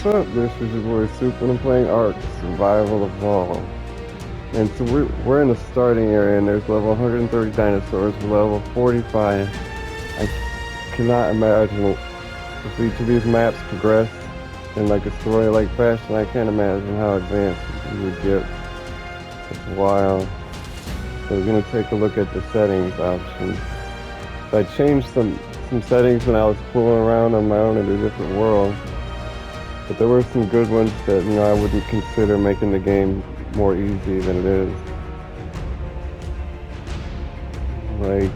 What's up? This is your boy Soup and I'm playing ARK Survival Evolved. And so we're in the starting area and there's level 130 dinosaurs, we're level 45. I cannot imagine if each of these maps progress in like a story-like fashion. I can't imagine how advanced we would get. It's wild. So we're going to take a look at the settings options. So I changed some settings when I was fooling around on my own in a different world. But there were some good ones that, I wouldn't consider making the game more easy than it is. Like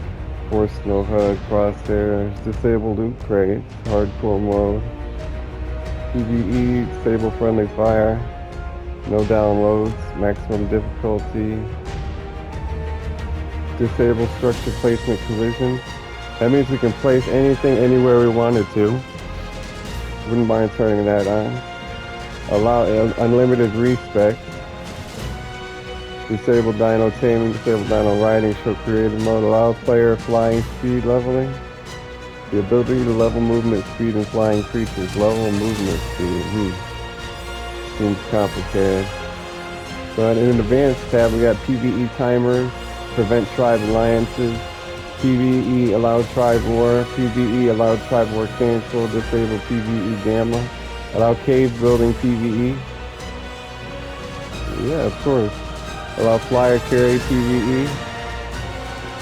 forced no hug, crosshairs, disable loot crates, hardcore mode, PvE, disable friendly fire, no downloads, maximum difficulty, disable structure placement collision. That means we can place anything anywhere we wanted to. Wouldn't mind turning that on. Allow unlimited respec. Disable dino taming, disable dino riding, show creative mode. Allow player flying speed leveling. The ability to level movement speed and flying creatures. Level movement speed. Seems complicated. So in the advanced tab, we got PvE timers, prevent tribe alliances. PvE allowed tribe war, PvE allowed tribe war cancel, disable PvE gamma, allow cave building PvE. Yeah, of course. Allow flyer carry PvE.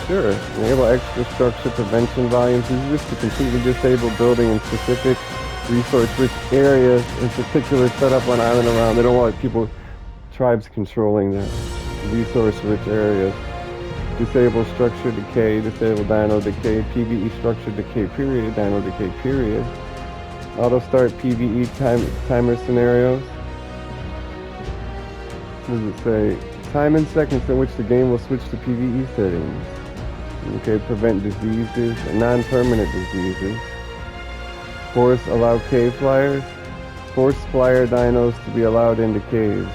Sure. Enable extra structure prevention volumes. Use this to completely disable building in specific resource-rich areas, in particular set up on island around. They don't want tribes controlling the resource-rich areas. Disable structure decay, disable dino decay, PvE structure decay period, dino decay period. Auto start PvE timer scenarios. What does it say? Time in seconds in which the game will switch to PvE settings. Okay, prevent diseases, non-permanent diseases. Force allow cave flyers. Force flyer dinos to be allowed into caves.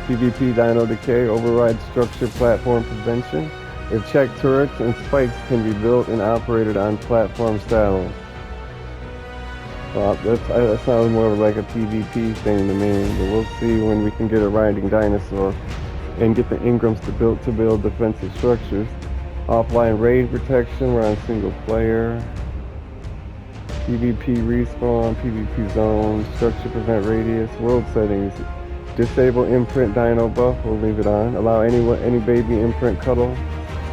PvP dino decay, override structure platform prevention. If checked, turrets and spikes can be built and operated on platform saddles. Well, that sounds more like a PvP thing to me, but we'll see when we can get a riding dinosaur and get the Ingrams to build defensive structures. Offline raid protection, we're on single player. PvP respawn, PvP zone, structure prevent radius, world settings. Disable imprint dino buff, we'll leave it on. Allow any baby imprint cuddle,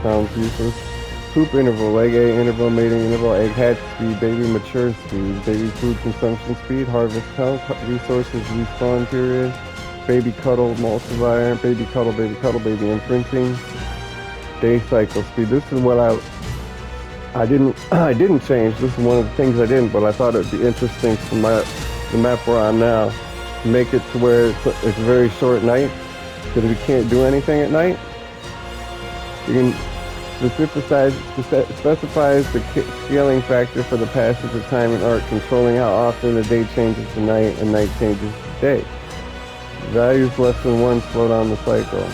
sounds useless. Poop interval, egg A interval, mating interval, egg hatch speed, baby mature speed, baby food consumption speed, harvest health, resources respawn period, baby cuddle multiplier, baby cuddle, baby imprinting, day cycle speed. This is what I didn't change. This is one of the things I didn't, but I thought it'd be interesting for the map we're on now. Make it to where it's a very short night, because we can't do anything at night. You can specifies the scaling factor for the passage of time in ARK, controlling how often the day changes to night and night changes to day. Values less than 1 slow down the cycle.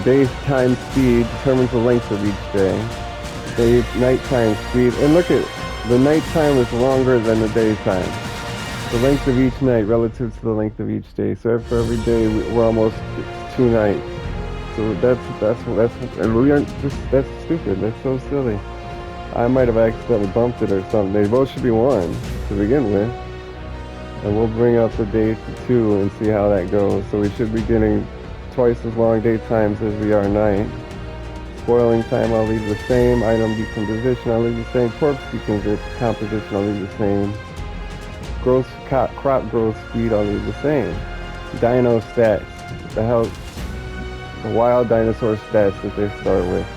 Day's time speed determines the length of each day. Day's nighttime speed, and look at the nighttime is longer than the daytime. The length of each night relative to the length of each day. So for every day, we're almost 2 nights. So that's and we aren't that's stupid. That's so silly. I might have accidentally bumped it or something. They both should be 1 to begin with. And we'll bring up the day to 2 and see how that goes. So we should be getting twice as long daytimes as we are night. Spoiling time, I'll leave the same. Item decomposition, I'll leave the same. Corpse decomposition, I'll leave the same. Crop growth speed, I'll leave the same. Dino stats, the wild dinosaur stats that they start with.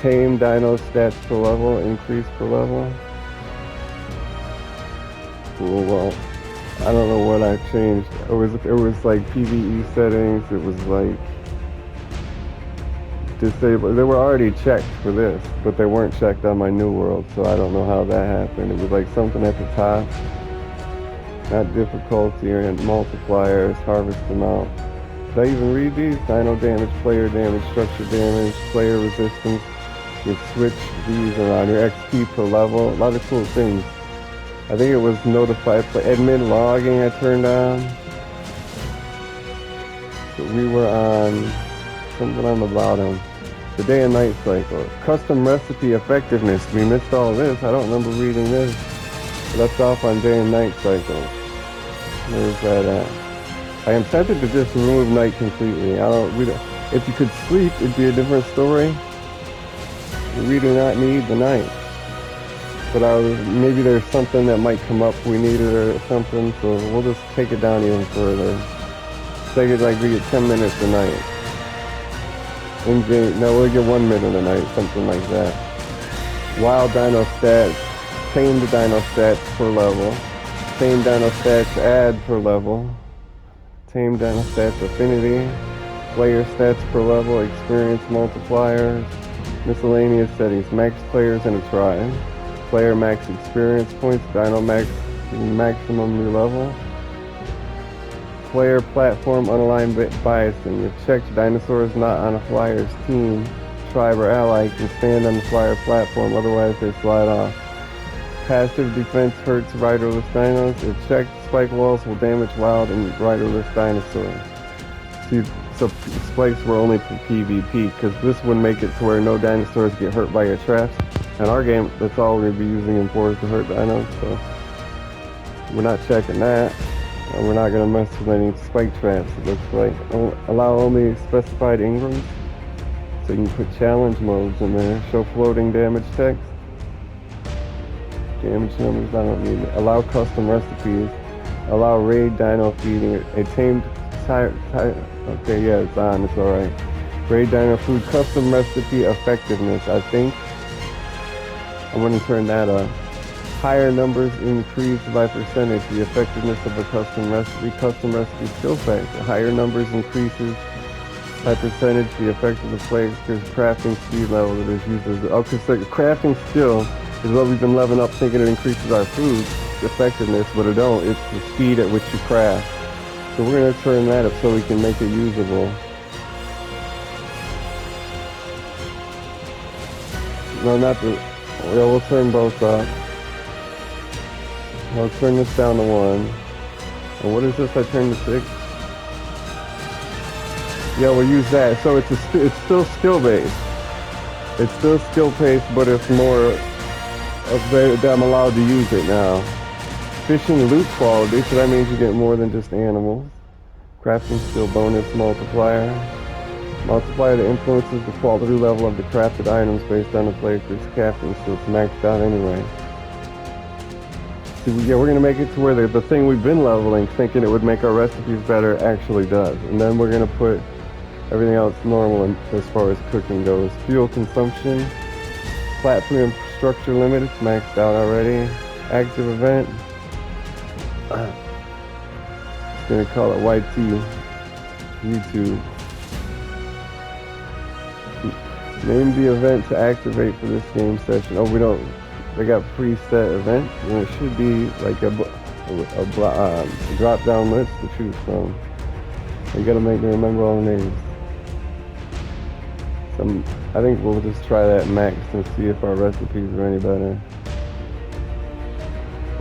Tame dino stats per level, increase per level. Cool, well, I don't know what I changed. It was like PvE settings, it was like disabled. They were already checked for this, but they weren't checked on my new world, so I don't know how that happened. It was like something at the top. Not difficulty or multipliers, harvest amount. Did I even read these? Dino damage, player damage, structure damage, player resistance. You can switch these around. Your XP per level. A lot of cool things. I think it was notify admin logging I turned on. So we were on something on the bottom. The day and night cycle. Custom recipe effectiveness. We missed all this. I don't remember reading this. Left off on day and night cycle. Where's that at? I am tempted to just remove night completely. If you could sleep, it'd be a different story. We do not need the night. But maybe there's something that might come up we need it or something, so we'll just take it down even further. Take it like we get 10 minutes a night. No, we'll get 1 minute a night, something like that. Wild dino stats, tamed dino stats per level. Tamed dino stats add per level. Tamed dino stats affinity. Player stats per level, experience multipliers. Miscellaneous settings, max players in a tribe. Player max experience points, dino max maximum new level. Player platform unaligned biasing. If checked, dinosaurs not on a flyer's team, tribe, or ally can stand on the flyer platform, otherwise they slide off. Passive defense hurts riderless dinos. If checked, spike walls will damage wild and riderless dinosaurs. So spikes were only for PvP, because this would make it to where no dinosaurs get hurt by your traps. In our game, that's all we're going to be using them for is to hurt dinos, so we're not checking that. And we're not going to mess with any spike traps, it looks like. Allow only specified engrams, so you can put challenge modes in there. Show floating damage text. Damage numbers, I don't need it. Allow custom recipes. Allow raid dino feeding. A tamed okay, yeah, it's on, it's alright. Raid dino food, custom recipe effectiveness, I think. I'm going to turn that up. Higher numbers increase by percentage the effectiveness of a custom recipe. Custom recipe skill factor. Higher numbers increases by percentage the effect of the player's crafting speed level that is used as... Okay, so crafting skill is what we've been leveling up thinking it increases our food effectiveness, but it don't. It's the speed at which you craft. So we're going to turn that up so we can make it usable. No, not the... Well, we'll turn both up. I'll turn this down to 1. And what is this? I turned to 6. Yeah, we'll use that. So it's still skill based. It's still skill based, but it's more of that I'm allowed to use it now. Fishing loot quality, so that means you get more than just animals. Crafting skill bonus multiplier. Multiplier that influences the quality level of the crafted items based on the player's crafting skill. It's maxed out anyway. So yeah, we're going to make it to where the thing we've been leveling, thinking it would make our recipes better, actually does. And then we're going to put everything else normal as far as cooking goes. Fuel consumption. Platform structure limit, it's maxed out already. Active event. Just going to call it YT. YouTube. Name the event to activate for this game session. Oh, we don't. They got preset events, and it should be like a drop-down list to choose from. You gotta make me remember all the names. I think we'll just try that max and see if our recipes are any better.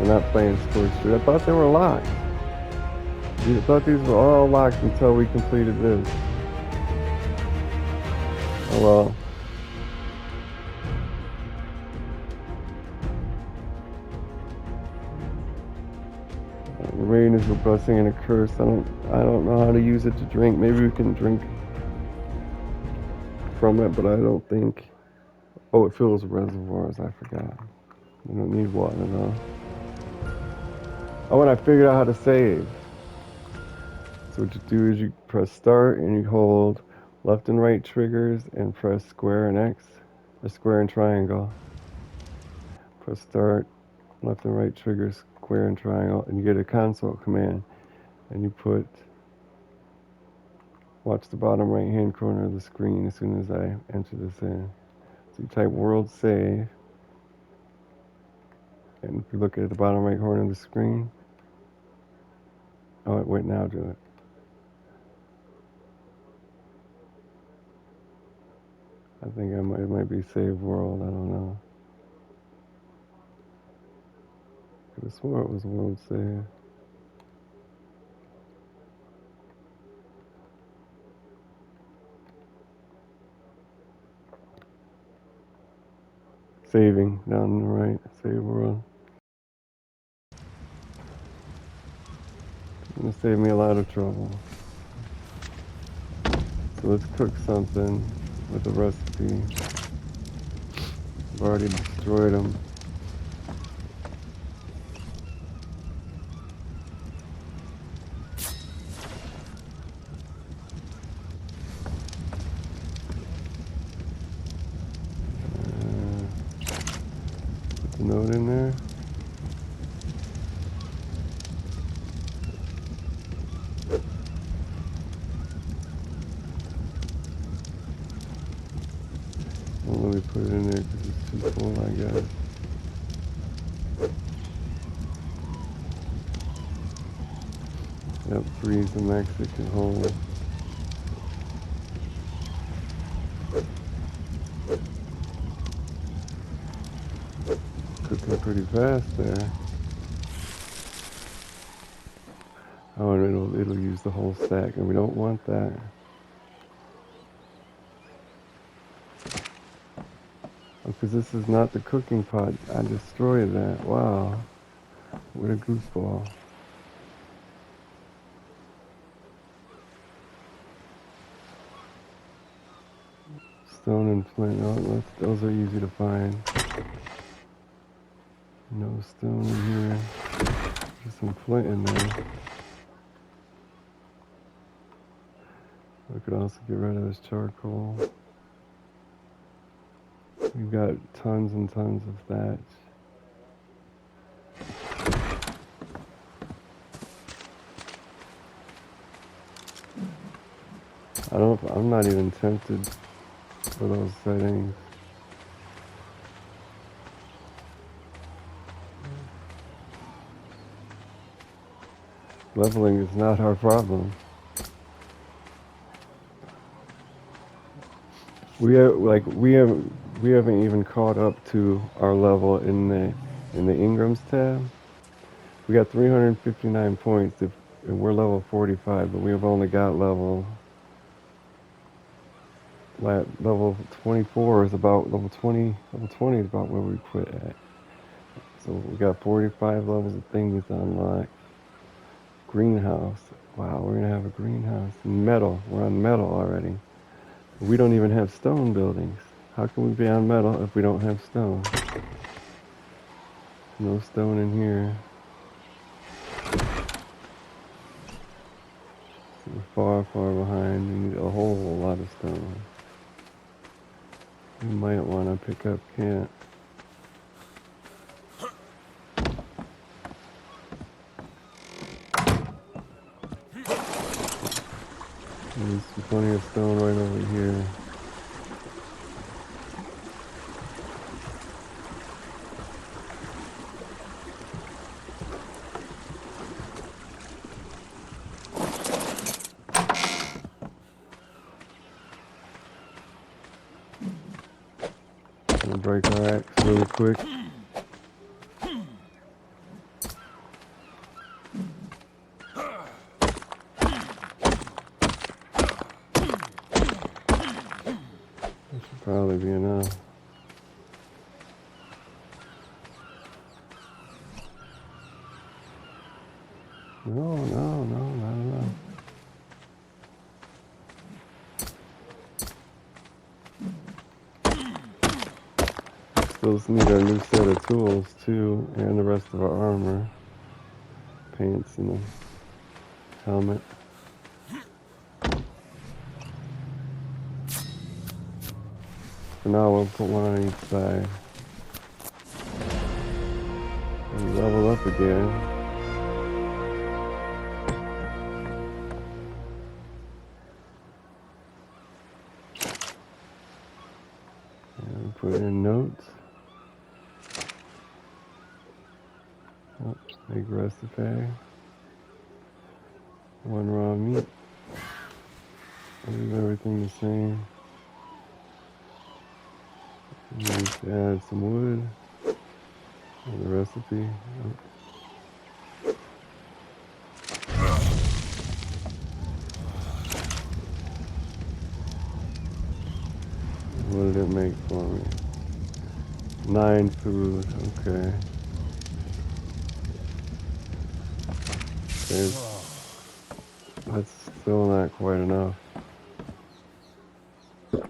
We're not playing Scorched Street. I thought they were locked. I thought these were all locked until we completed this. Oh well. Rain is a blessing and a curse. I don't know how to use it to drink. Maybe we can drink from it, but I don't think. Oh, it fills reservoirs. I forgot. We don't need water though. Oh, and I figured out how to save. So what you do is you press start and you hold left and right triggers and press square and X, or square and triangle. Press start, left and right triggers, square and triangle, and you get a console command. And you watch the bottom right hand corner of the screen as soon as I enter this in. So you type world save, and if you look at the bottom right corner of the screen, oh wait, now do it. I think it might be save world, I don't know. Could have swore it was world save. Saving down on the right. Save world. It's gonna save me a lot of trouble. So let's cook something with the recipe. I've already destroyed them. Put the note in there. Well, let me put it in there because it's too full, I guess. Yep, 3 is the Mexican hole. Cooking pretty fast there. Oh, and it'll use the whole stack, and we don't want that. Because this is not the cooking pot. I destroyed that. Wow. What a goofball. Stone and flint. Oh, those are easy to find. No stone in here. There's some flint in there. We could also get rid of this charcoal. We've got tons and tons of thatch. I'm not even tempted for those settings. Leveling is not our problem. We haven't even caught up to our level in the Ingrams tab. We got 359 points and we're level 45, but we have only got level 24 is about level 20 is about where we quit at. So we got 45 levels of things unlocked. Greenhouse. Wow, we're gonna have a greenhouse. Metal. We're on metal already. We don't even have stone buildings. How can we be on metal if we don't have stone? No stone in here. So we're far, far behind. We need a whole lot of stone. We might want to pick up camp. There's plenty of stone right over here. I'm gonna break our axe really quick. That should probably be enough. No, not enough. Still need our new set of tools too, and the rest of our armor. Pants and the helmet. For now, we'll put one on each side. And level up again. And put in notes. Oh, make recipe. 1 raw meat. Leave everything the same. Need to add some wood. And the recipe. Oh. it make for me? 9 food, okay. That's still not quite enough. So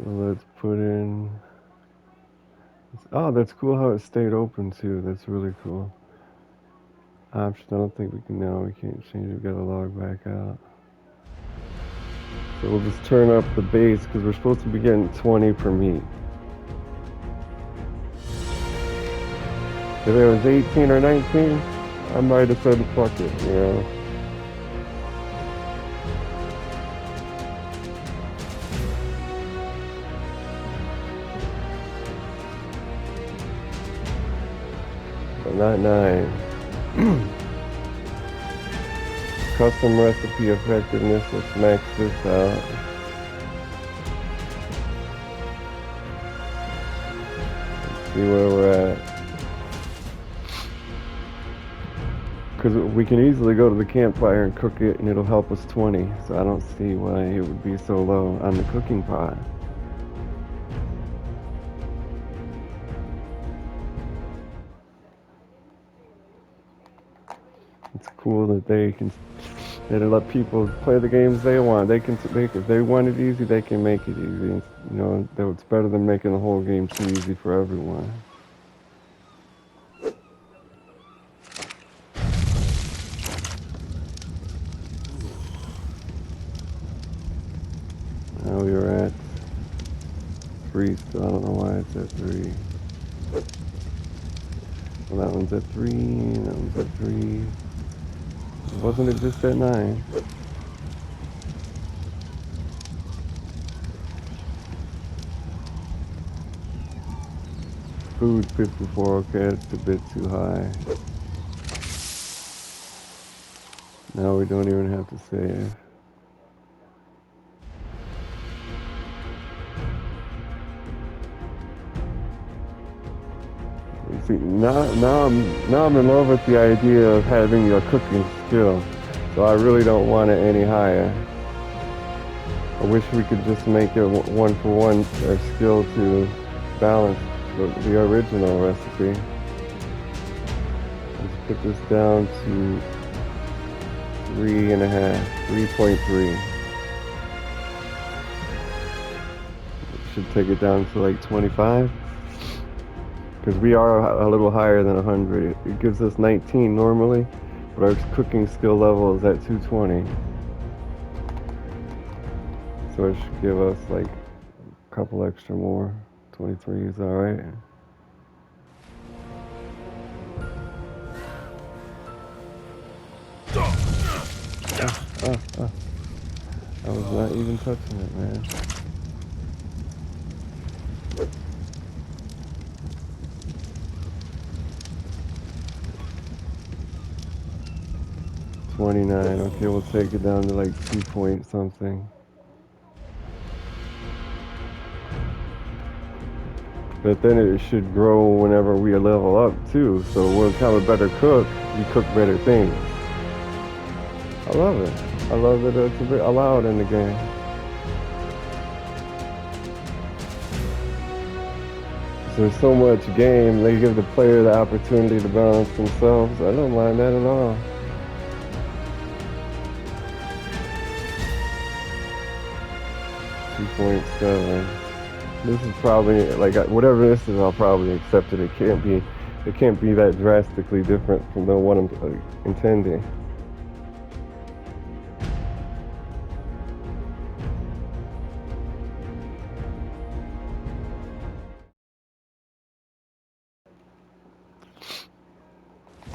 let's put in... Oh, that's cool how it stayed open too. That's really cool. Option, I don't think we can, no, we can't change it. We've got to log back out. So we'll just turn up the base because we're supposed to be getting 20 per meat. If it was 18 or 19, I might have said fuck it, you know. But not 9. Custom recipe effectiveness, let's max this out. Let's see where we're at. Because we can easily go to the campfire and cook it and it'll help us 20. So I don't see why it would be so low on the cooking pot. It's cool that it'll let people play the games they want. If they want it easy, they can make it easy. You know, it's better than making the whole game too easy for everyone. Now we're at 3, so I don't know why it's at 3. Well, that one's at 3, that one's at 3. Wasn't it just at 9? Food 54, okay, it's a bit too high. Now we don't even have to save. See, now I'm in love with the idea of having a cooking skill, so I really don't want it any higher. I wish we could just make it 1-for-1 our skill to balance the original recipe. Let's put this down to 3.3. Should take it down to like 25. Because we are a little higher than 100. It gives us 19 normally, but our cooking skill level is at 220. So it should give us like a couple extra more. 23 is alright. I was not even touching it, man. $29. Okay, we'll take it down to like 2 point something. But then it should grow whenever we level up too. So we'll become a better cook. We cook better things. I love it. I love that it's a bit allowed in the game. So there's so much game. They give the player the opportunity to balance themselves. I don't mind that at all. .7. This is probably like whatever this is. I'll probably accept it. It can't be that drastically different from the what I'm intending.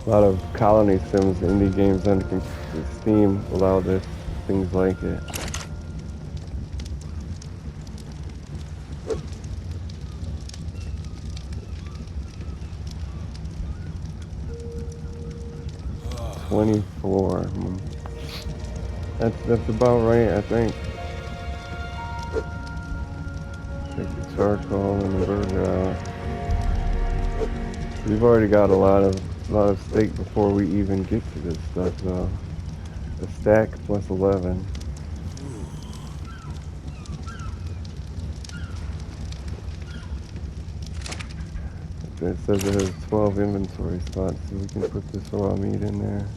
A lot of colony sims, indie games on Steam allow this, things like it. $24. That's about right, I think. Take the charcoal and the burger out. We've already got a lot of steak before we even get to this stuff, though. A stack plus 11. It says it has 12 inventory spots, so we can put this raw meat in there.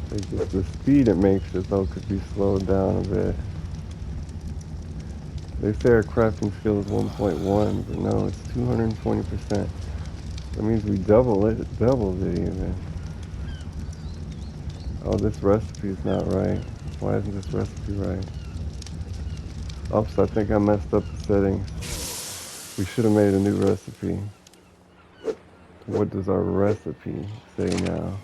The speed it makes it though could be slowed down a bit. They say our crafting skill is 1.1, but no, it's 220%. That means we doubled it even. Oh, this recipe is not right. Why isn't this recipe right? Oops, I think I messed up the settings. We should have made a new recipe. What does our recipe say now?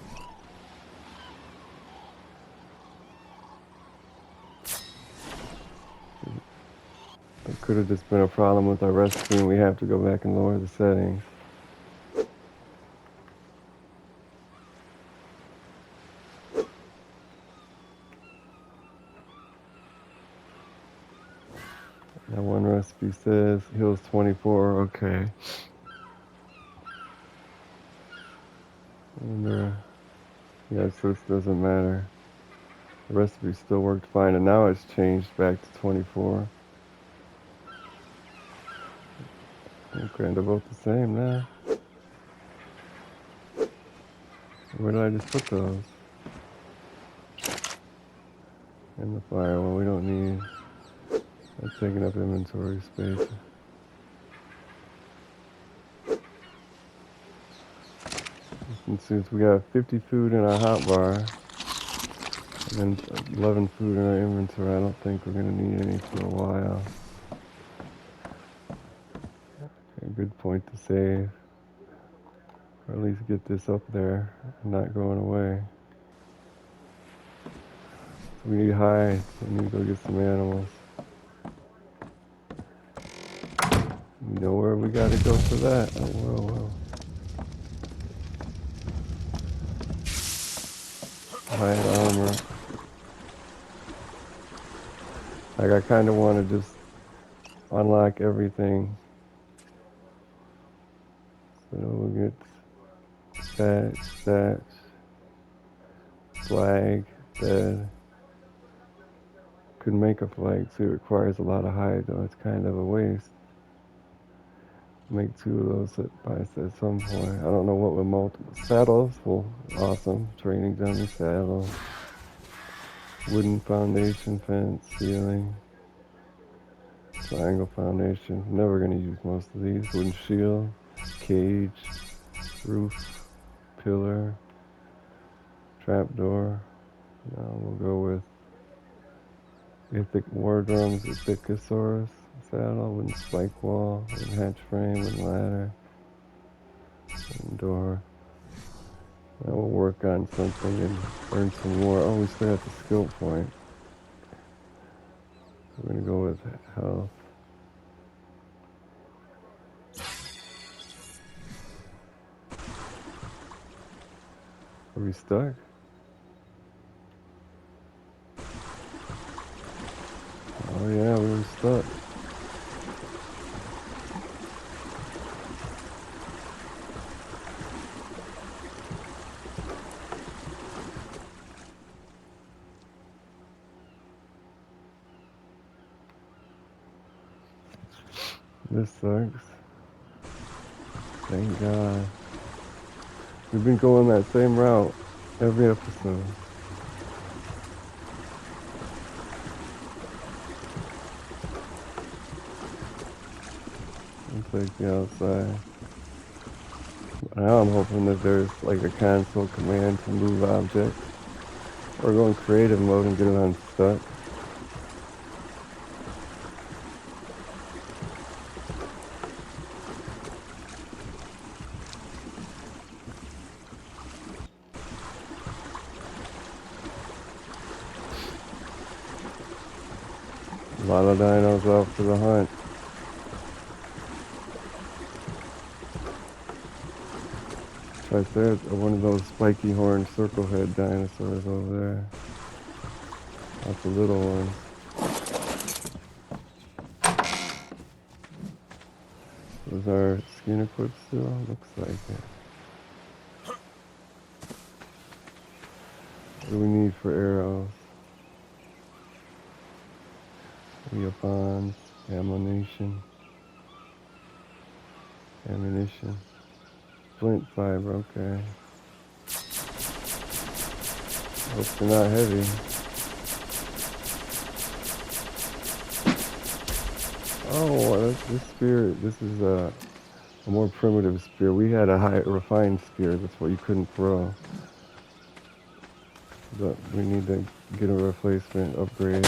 It could have just been a problem with our recipe and we have to go back and lower the settings. That one recipe says heals 24, okay. And, yeah, so this doesn't matter. The recipe still worked fine, and now it's changed back to 24. Okay, they're both the same now. Where did I just put those? In the fire. Well, we don't need. That's taking up inventory space. And since we got 50 food in our hotbar, and then 11 food in our inventory, I don't think we're gonna need any for a while. A good point to save. Or at least get this up there and not going away. So we need hides. We need to go get some animals. You know where we gotta go for that? Oh, whoa. Hide armor. Like, I kind of want to just unlock everything. So we'll get that, flag, bed. Could make a flag too. It requires a lot of hide though. It's kind of a waste. Make 2 of those at some point. I don't know what with multiple saddles. Well, awesome. Training dummy saddle. Wooden foundation, fence, ceiling. Triangle foundation. Never gonna use most of these. Wooden shield, cage, roof, pillar, trapdoor. Now we'll go with Ithic war drums, Ithicosaurus saddle, wooden spike wall, wooden hatch frame, wooden ladder, wooden door. Now we'll work on something and earn some more. Oh, we still have the skill point. We're gonna go with health. Are we stuck? Oh yeah, we were stuck. This sucks. Thank God. We've been going that same route every episode. Let's take the outside. Now I'm hoping that there's like a console command to move objects. Or go in creative mode and get it unstuck. A lot of dinos out for the hunt. Triceratops, one of those spiky horned circle head dinosaurs over there. That's a little one. Is our skin equipped still? Looks like it. What do we need for arrows? Weapons, ammunition, flint fiber, okay. Hope they're not heavy. Oh, that's this spear. This is a more primitive spear. We had a high refined spear. That's what you couldn't throw. But we need to get a replacement upgrade.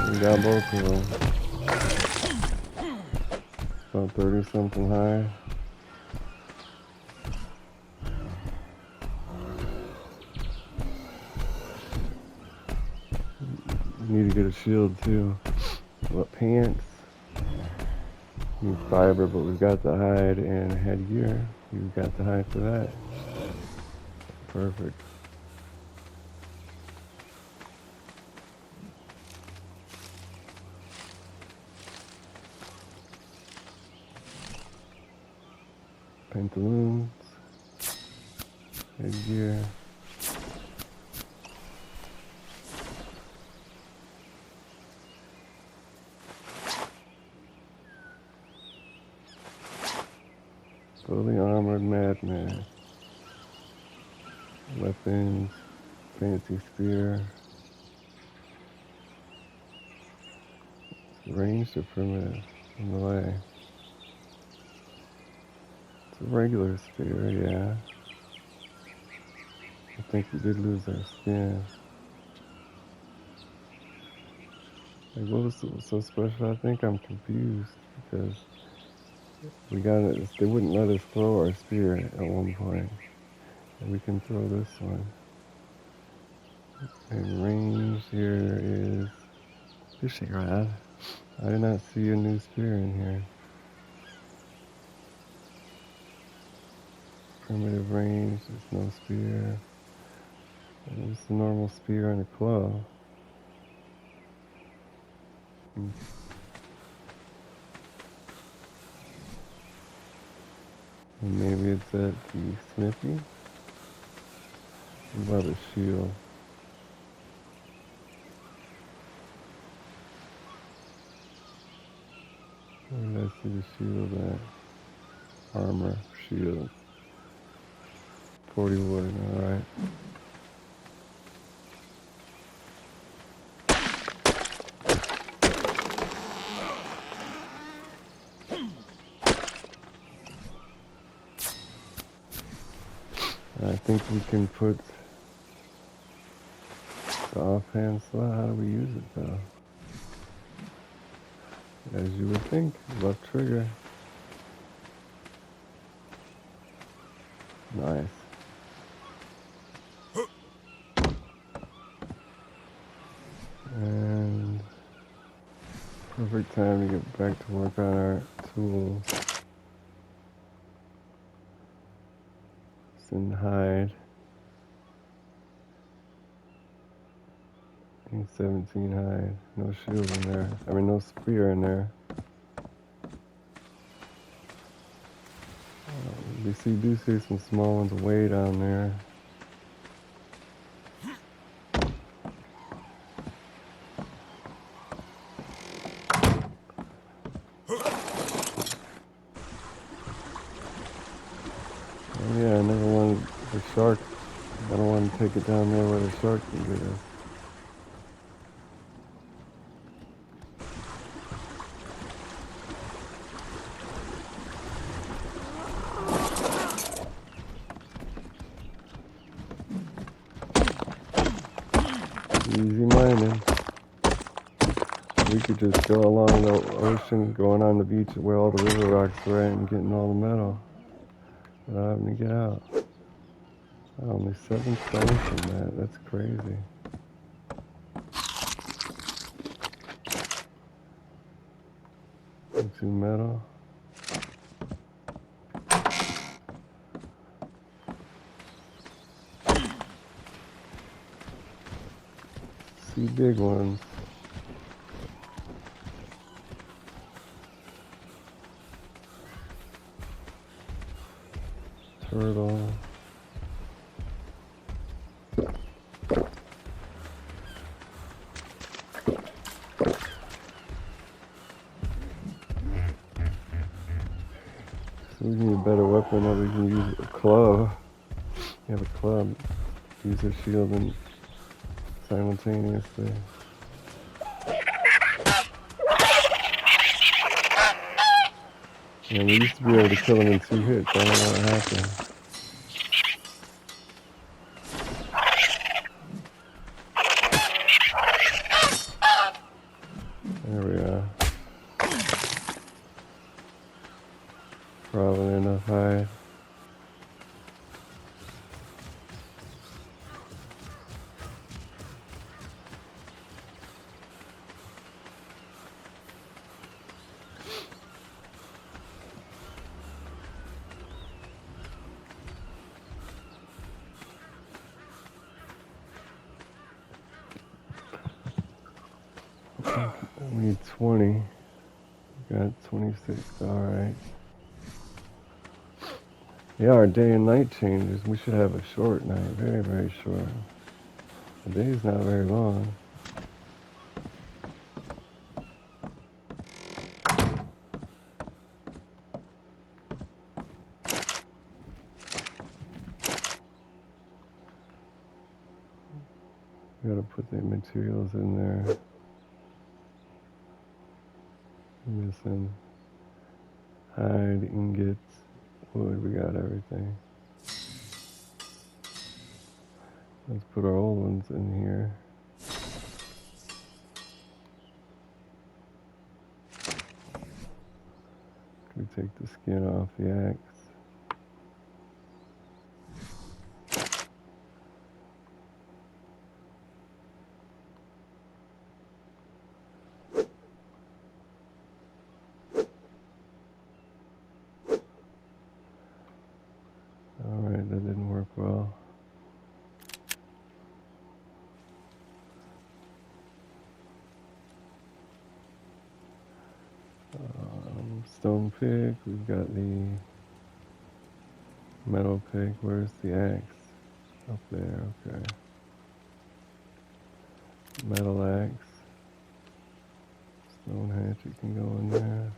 We got both of them. About 30 something high. Need to get a shield too. What, pants? Need fiber, but we've got the hide and headgear. We've got the hide for that. Perfect. Pantaloons, headgear. Fully armored madman. Weapons, fancy spear. Ranged or primitive? In the way. It's a regular spear, yeah. I think we did lose our skin. Like, what was so special? I think I'm confused because we got it. They wouldn't let us throw our spear at one point, and we can throw this one. And range here is fishing rod. I did not see a new spear in here. Primitive range. There's no spear. There's a normal spear and a club. And maybe it's at the smithy. What about a shield? Where did I see the shield at? Armor, shield. 40 wood, alright. I think we can put the offhand slot. How do we use it though? As you would think, left trigger. Nice. And perfect time to get back to work on our tools. And hide. 17 hide. No shield in there. I mean, no spear in there. We do see some small ones way down there. Oh yeah, I never wanted the shark. I don't want to take it down there where the shark can get us. Easy mining. We could just go along the ocean, going on the beach where all the river rocks are at and getting all the metal without having to get out. Only 7 stones from that. That's crazy. And 2 metal. see big ones. Turtle. So we need a better weapon that we can use a club. We have a club. Use a shield and simultaneously. And we used to be able to kill them in 2 hits. I don't know what happened. There we are. Probably enough hide. We need 20. We got 26. Alright. Yeah, our day and night changes. We should have a short night. Very, very short. The day's not very long. We gotta put the materials in there. Missing hide, ingots, wood. We got everything. Let's put our old ones in here. We take the skin off the axe. Alright, that didn't work well. Stone pick, we've got the metal pick. Where's the axe? Up there, okay. Metal axe. Stone hatchet can go in there.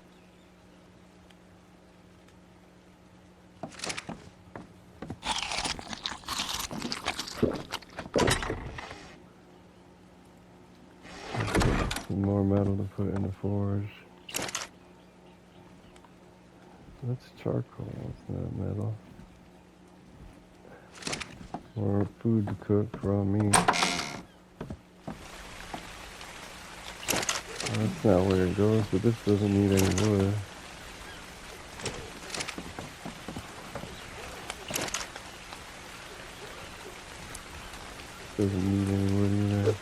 Some more metal to put in the forge. That's charcoal, it's not metal. More food to cook, raw meat. That's not where it goes, but this doesn't need any wood. Doesn't need any wood either.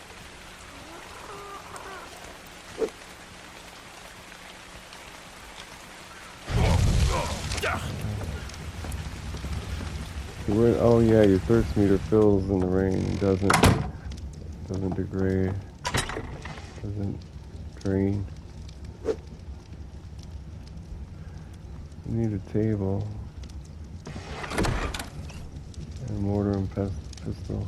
Oh yeah, your thirst meter fills in the rain. Doesn't degrade. Doesn't drain. You need a table. And a mortar and pistol.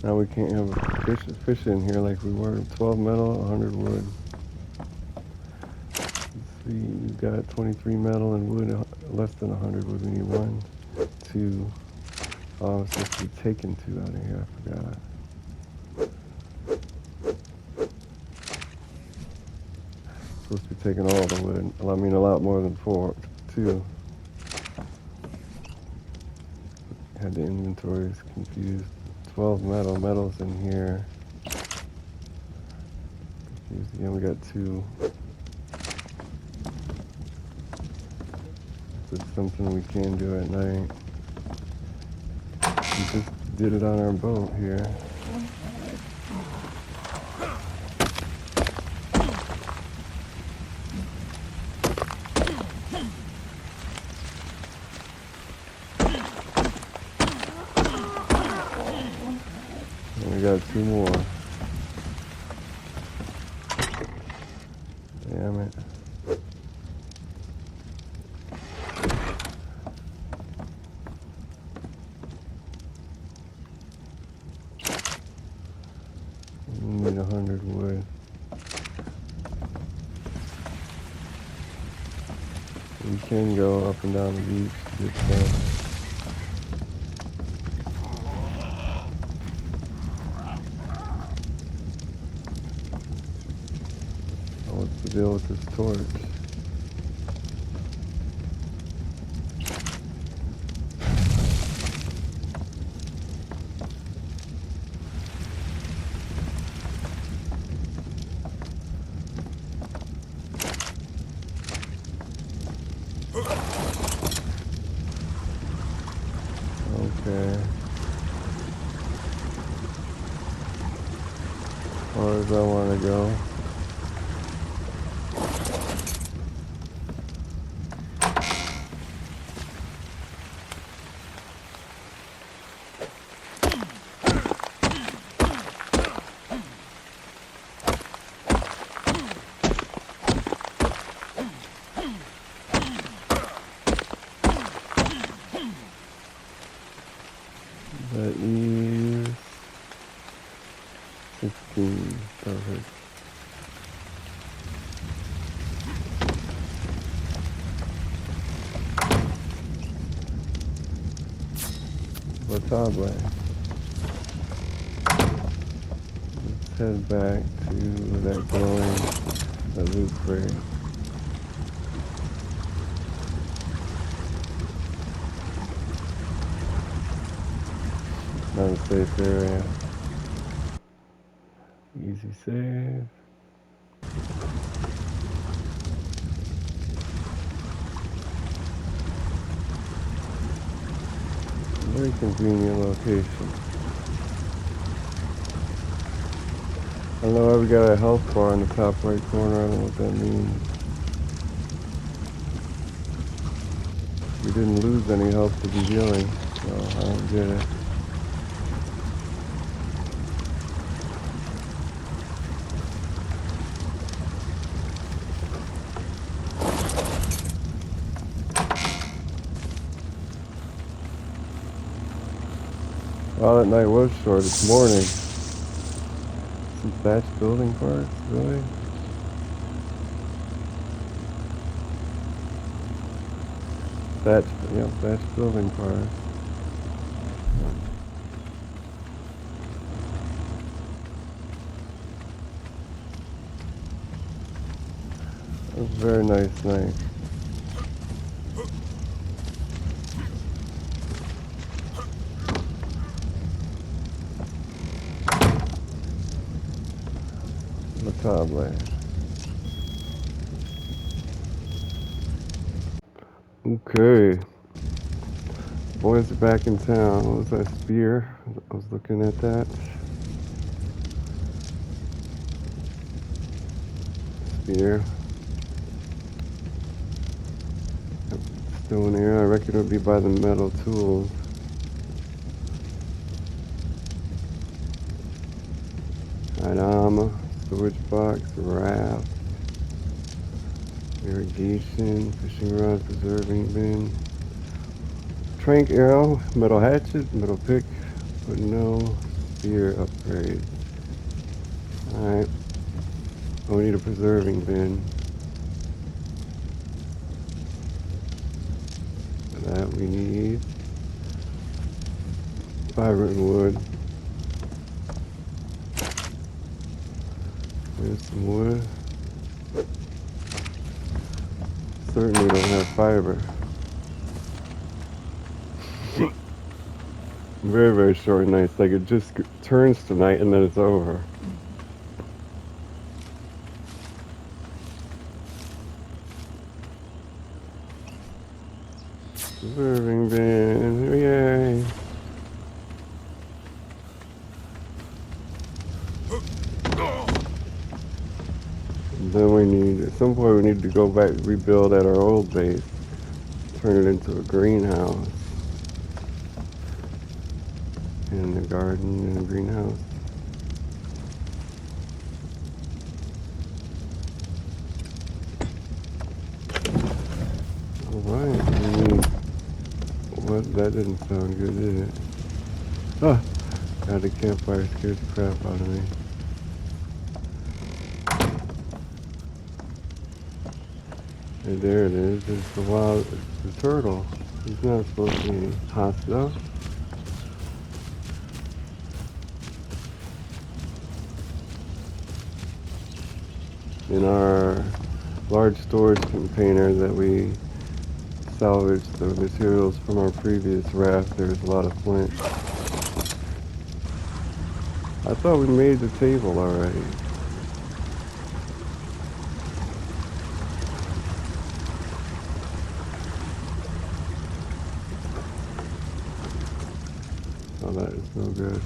Now we can't have fish in here like we were. 12 metal, 100 wood. We've got 23 metal and wood, less than 100 wood. We need 1, 2. Oh, it's supposed to be taking 2 out of here, I forgot. Supposed to be taking all the wood. I mean, a lot more than 2. Had the inventories confused. 12 metal's in here. Confused again, we got 2. It's something we can do at night. We just did it on our boat here. 2 more. Damn it. Need 100 wood. We can go up and down the beach to get stuff. What's the deal with this torch? Okay. As far as I want to go. That is 16. Perfect. Latable. Let's head back to that glowing, that loot crate. Not a safe area. Easy save. Very convenient location. I don't know why we got a health bar in the top right corner. I don't know what that means. We didn't lose any health to be healing, so I don't get it. Well, that night was short. It's morning. Some thatched building parts, really? Thatched building parts. It was a very nice night. Latable. Okay. Boys are back in town. What was that, spear? I was looking at that. Spear. Still in here. I reckon it would be by the metal tools. Armor, storage box, raft, irrigation, fishing rod, preserving bin, trank arrow, metal hatchet, metal pick, but no spear upgrade. Alright. Oh, we need a preserving bin. For that we need fiber and wood. There's some wood. Certainly don't have fiber. Very, very short nights. Like it just turns to night and then it's over. Preserving bin, yay! Then we need, at some point we need to go back, rebuild at our old base, turn it into a greenhouse. And a garden and a greenhouse. that didn't sound good, did it? Ah! God, the campfire scared the crap out of me. And there it is. It's the turtle. He's not supposed to be hostile. In our large storage container that we salvaged the materials from our previous raft, there's a lot of flint. I thought we made the table already. Oh, that is no good.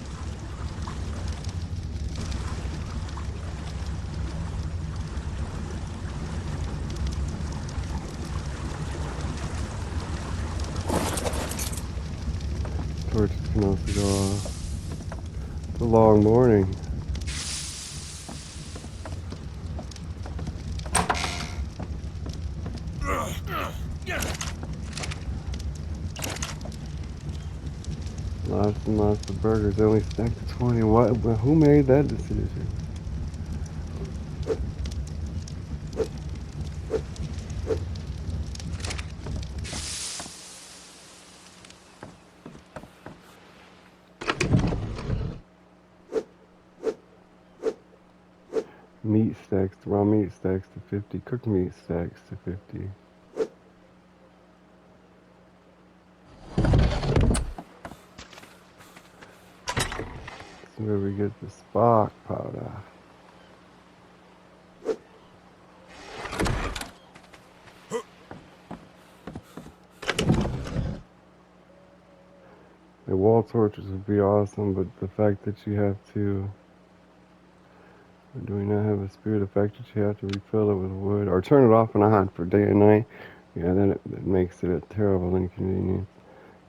Torches can also go off. It's a long morning. Lots and lots of burgers. They only stacked to 20. What? Who made that decision? Meat stacks, raw meat stacks to 50. Cooked meat stacks to 50. That's where we get the spark powder. The wall torches would be awesome, but the fact that you have to, do we not have a spirit? The fact that you have to refill it with wood or turn it off and on for day and night, yeah, then it makes it a terrible inconvenience.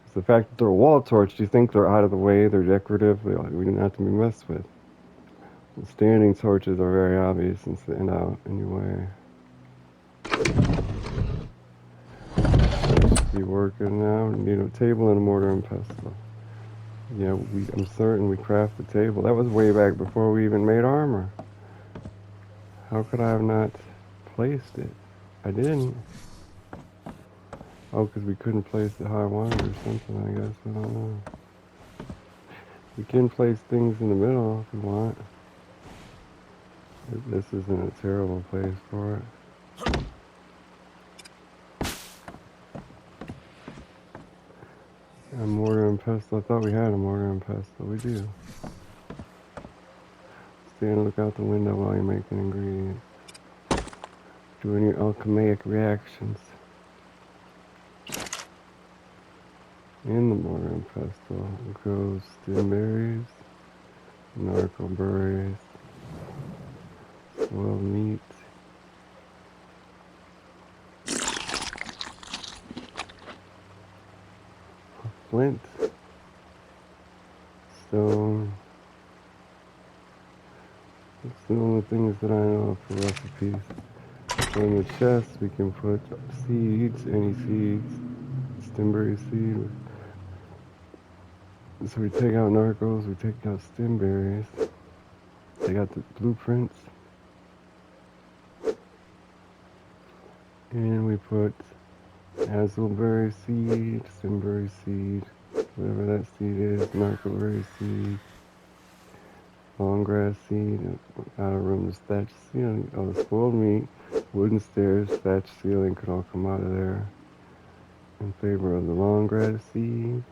It's the fact that they're a wall torch, you think they're out of the way, they're decorative, we don't have to be messed with. The standing torches are very obvious and stand out anyway. That should be working now. We need a table and a mortar and pestle. Yeah, I'm certain we crafted the table. That was way back before we even made armor. How could I have not placed it? I didn't. Oh, because we couldn't place it how I wanted or something, I guess. I don't know. We can place things in the middle if we want. This isn't a terrible place for it. A mortar and pestle. I thought we had a mortar and pestle. We do. Stand and look out the window while you're making ingredients. Doing your alchemic reactions. In the mortar and pestle goes stimberries, narco berries, spoiled meat, flint, stone. That's the only things that I know of for recipes. So in the chest we can put seeds, any seeds, stimberry seed. So we take out narcos, we take out stimberries, take out the blueprints, and we put hazelberry seed, stimberry seed, whatever that seed is, narcoberry seed, long grass seed, out of room, the thatch ceiling, oh, the spoiled meat, wooden stairs, thatch ceiling could all come out of there in favor of the long grass seed.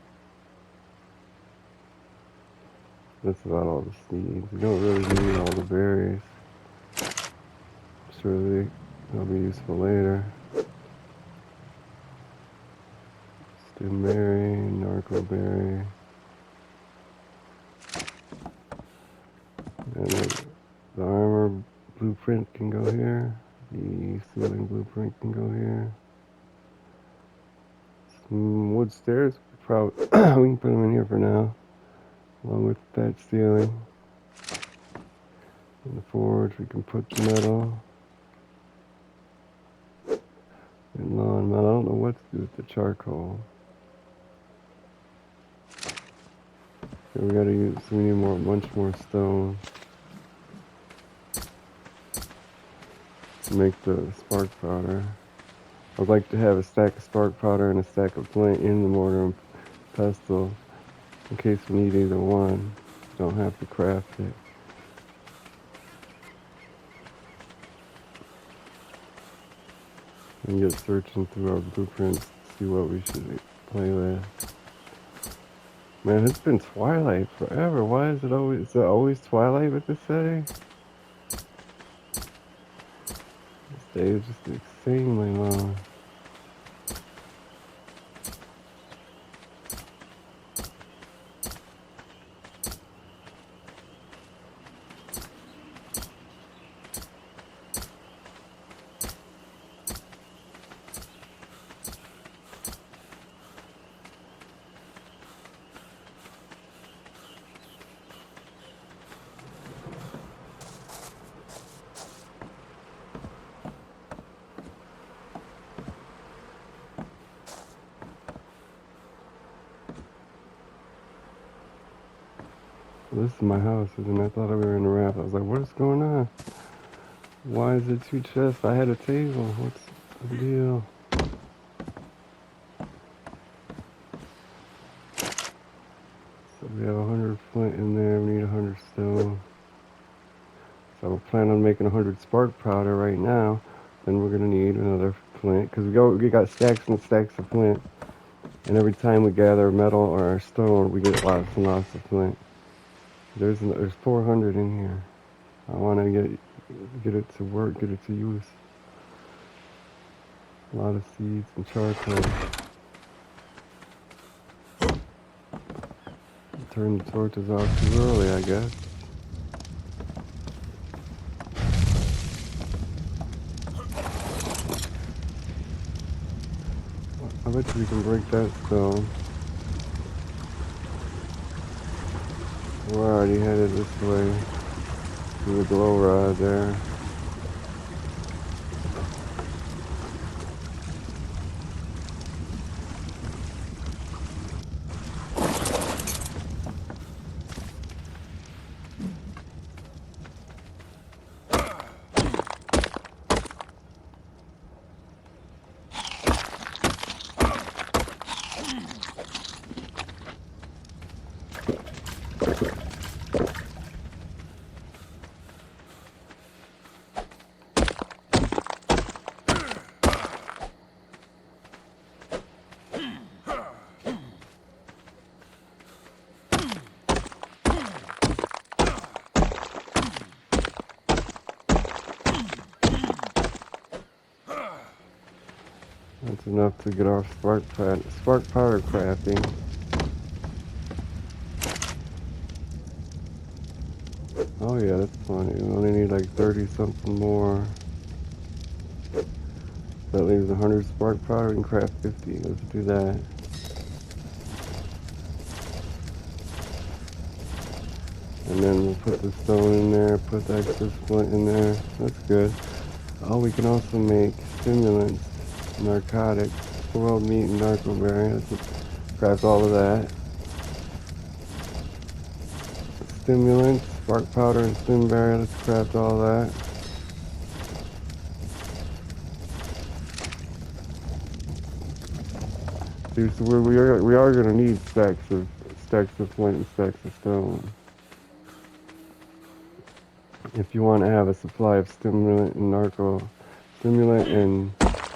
That's about all the seeds. You don't really need all the berries. Surely they'll be useful later. Stimberry, narcoberry. And the armor blueprint can go here. The ceiling blueprint can go here. Some wood stairs, probably we can put them in here for now, along with that ceiling. In the forge, we can put the metal and lawn metal. I don't know what to do with the charcoal. So we gotta use, so we need much more stone to make the spark powder. I'd like to have a stack of spark powder and a stack of flint in the mortar and pestle in case we need either one. Don't have to craft it. And get searching through our blueprints to see what we should play with. Man, it's been twilight forever. Why is it always twilight with this setting? This day is just insanely long. This is my house, and I thought we were in a raft. I was like, what is going on? Why is it 2 chests? I had a table. What's the deal? So we have 100 flint in there. We need 100 stone. So we're planning on making 100 spark powder right now. Then we're gonna need another flint because we got stacks and stacks of flint. And every time we gather metal or stone, we get lots and lots of flint. There's 400 in here. I want to get it to work, get it to use. A lot of seeds and charcoal. Turn the torches off too early, I guess. I bet you we can break that stone. We're already headed this way to the glow rod there. That's enough to get our spark powder crafting. Oh yeah, that's plenty. We only need like 30 something more. That leaves 100 spark powder and craft 50. Let's do that. And then we'll put the stone in there, put the extra splint in there. That's good. Oh, we can also make stimulants, narcotics, world meat, and narcoberry. Let's craft all of that. Stimulants, spark powder, and stimberry. Let's craft all that. See, so we are going to need stacks of flint and stacks of stone. If you want to have a supply of stimulant and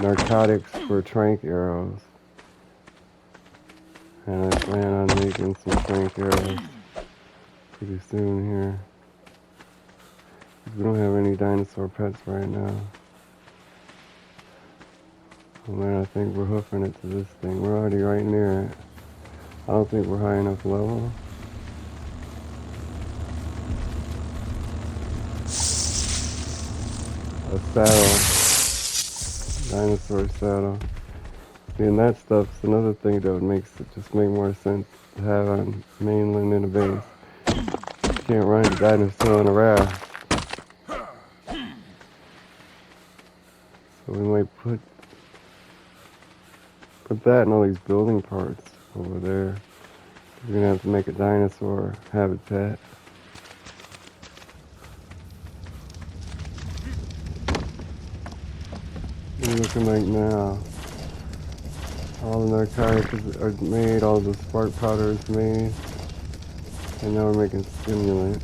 narcotics for trank arrows. And I plan on making some trank arrows pretty soon here. We don't have any dinosaur pets right now. Oh man, I think we're hoofing it to this thing. We're already right near it. I don't think we're high enough level. A saddle. Dinosaur saddle. See, and that stuff's another thing that would make more sense to have on mainland in a base. You can't ride a dinosaur on a raft. So we might put that and all these building parts over there. We're gonna have to make a dinosaur habitat. What are you looking like now? All the narcotics are made, all the spark powder is made, and now we're making stimulant.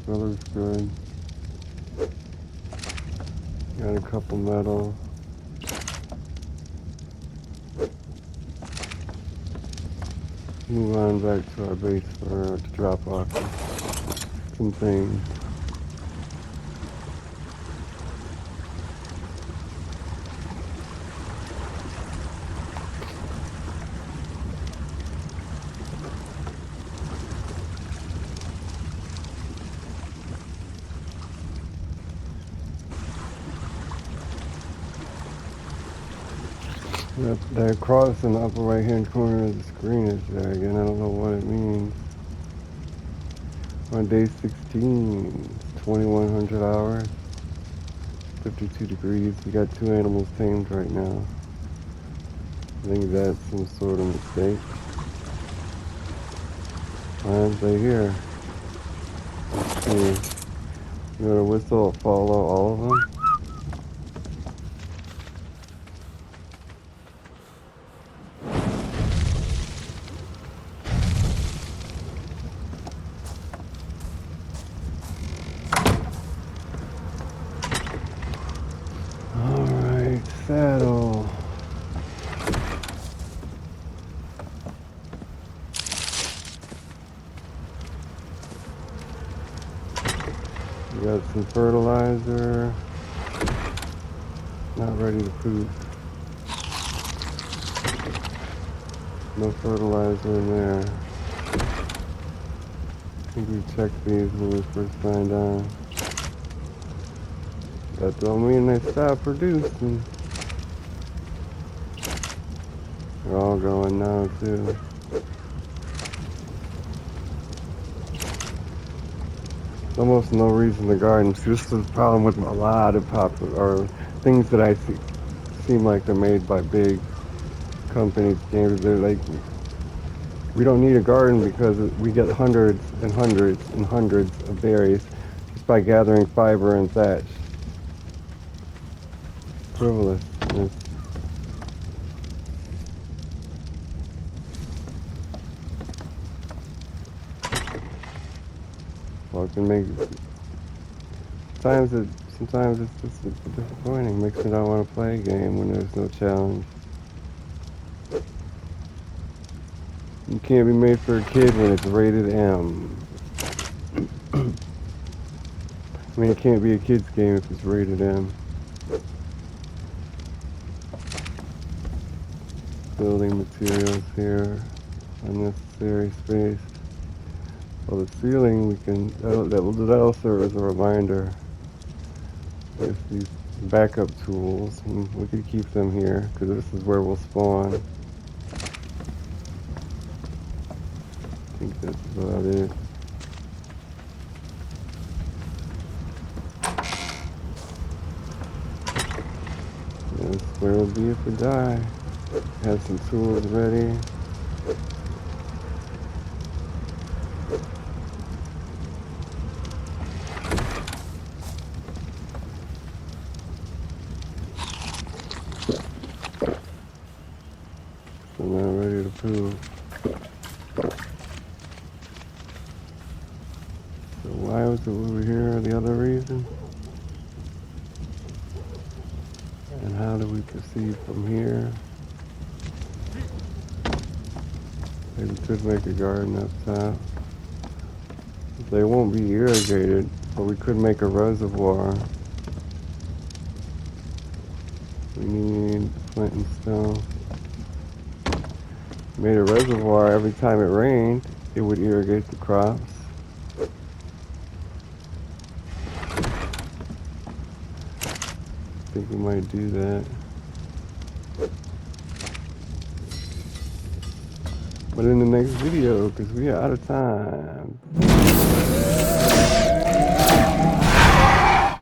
That looks good. Got a couple metal. Move on back to our base to drop off some things. That cross in the upper right hand corner of the screen is there again. I don't know what it means. On day 16, it's 2100 hours, 52 degrees. We got 2 animals tamed right now. I think that's some sort of mistake. Lions right here. Let's see. You want to whistle, follow all of them? Alright, saddle. We got some fertilizer. Not ready to poop. No fertilizer in there. I think we checked these when we first signed on. That don't mean they stop producing. They're all going now too. There's almost no reason to garden. See, this is the problem with a lot of or things that I see seem like they're made by big companies. Games. They're like, we don't need a garden because we get hundreds and hundreds and hundreds of berries just by gathering fiber and thatch. Frivolousness. Well, it can make sometimes it's just disappointing. Makes me not want to play a game when there's no challenge. You can't be made for a kid when it's rated M. I mean, it can't be a kid's game if it's rated M. Building materials here. Unnecessary space. Well, the ceiling, we can, that'll serve as a reminder with these backup tools. And we could keep them here because this is where we'll spawn. I think that's about it. That's where it'll be if we die. Have some tools ready. So now ready to poop. So why was it over here? The other reason? And how do we proceed from here? Maybe we could make a garden up top. They won't be irrigated, but we could make a reservoir. We need flint and stone. Made a reservoir every time it rained, it would irrigate the crops. I think we might do that. But in the next video, because we are out of time.